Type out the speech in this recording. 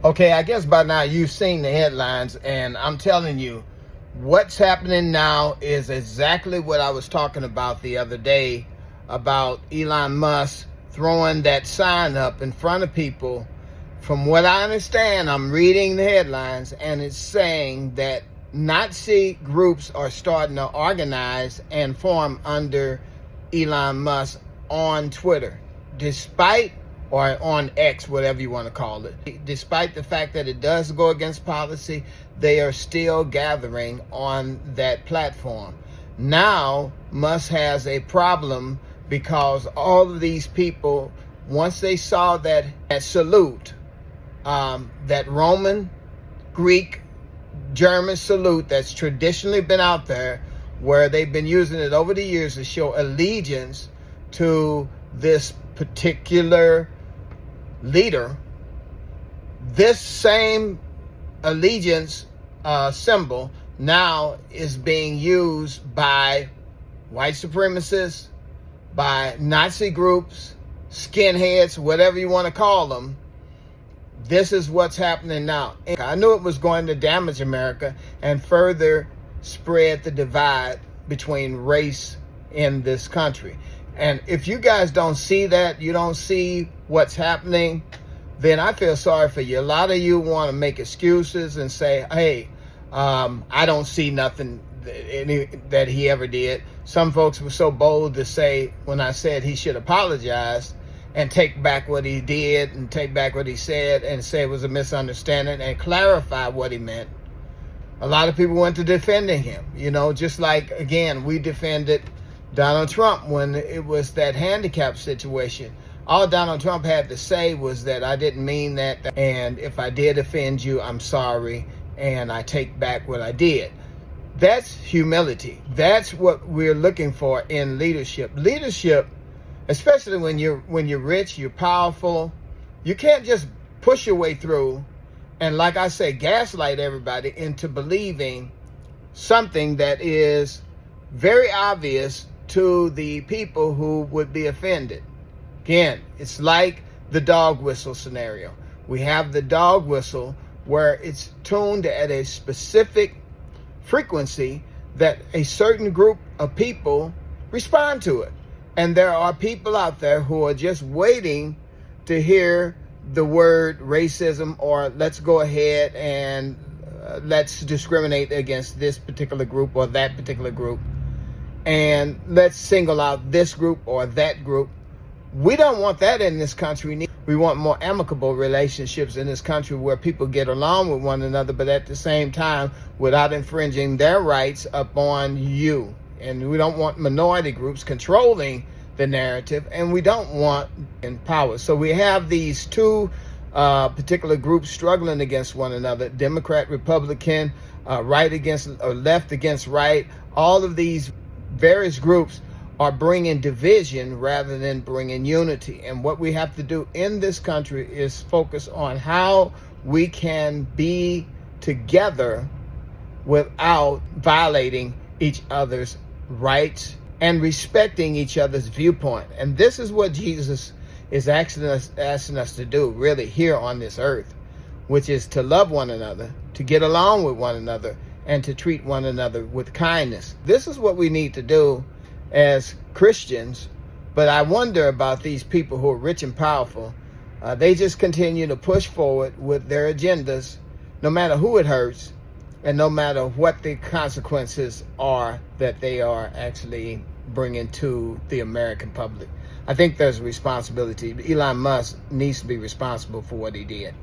Okay, I guess by now you've seen the headlines, and I'm telling you, what's happening now is exactly what I was talking about the other day about Elon Musk throwing that sign up in front of people. From what I understand, I'm reading the headlines, and it's saying that Nazi groups are starting to organize and form under Elon Musk on Twitter, despite, or on X, whatever you want to call it. Despite the fact that it does go against policy, they are still gathering on that platform. Now, Musk has a problem because all of these people, once they saw that salute, that Roman, Greek, German salute that's traditionally been out there, where they've been using it over the years to show allegiance to this particular leader, this same allegiance symbol now is being used by white supremacists, by Nazi groups, skinheads, whatever you want to call them. This is what's happening now. I knew it was going to damage America and further spread the divide between race in this country. And if you guys don't see that, you don't see what's happening, then I feel sorry for you. A lot of you want to make excuses and say, hey, I don't see nothing that he ever did. Some folks were so bold to say, when I said he should apologize and take back what he did and take back what he said and say it was a misunderstanding and clarify what he meant. A lot of people went to defending him, just like, again, we defended Donald Trump when it was that handicap situation. All Donald Trump had to say was that I didn't mean that, and if I did offend you, I'm sorry, and I take back what I did. That's humility. That's what we're looking for in leadership. Leadership, especially when you're rich, you're powerful, you can't just push your way through and, like I say, gaslight everybody into believing something that is very obvious to the people who would be offended. Again, it's like the dog whistle scenario. We have the dog whistle where it's tuned at a specific frequency that a certain group of people respond to it. And there are people out there who are just waiting to hear the word racism, or let's go ahead and let's discriminate against this particular group or that particular group, and let's single out this group or that group. We don't want that in this country. We want more amicable relationships in this country where people get along with one another, but at the same time without infringing their rights upon you. And we don't want minority groups controlling the narrative, and we don't want in power. So we have these two particular groups struggling against one another: Democrat, Republican, right against, or left against right. All of these various groups are bringing division rather than bringing unity. And what we have to do in this country is focus on how we can be together without violating each other's rights and respecting each other's viewpoint. And this is what Jesus is asking us to do, really, here on this earth, which is to love one another, to get along with one another, and to treat one another with kindness. This is what we need to do as Christians. But I wonder about these people who are rich and powerful. They just continue to push forward with their agendas, no matter who it hurts, and no matter what the consequences are that they are actually bringing to the American public. I think there's a responsibility. Elon Musk needs to be responsible for what he did.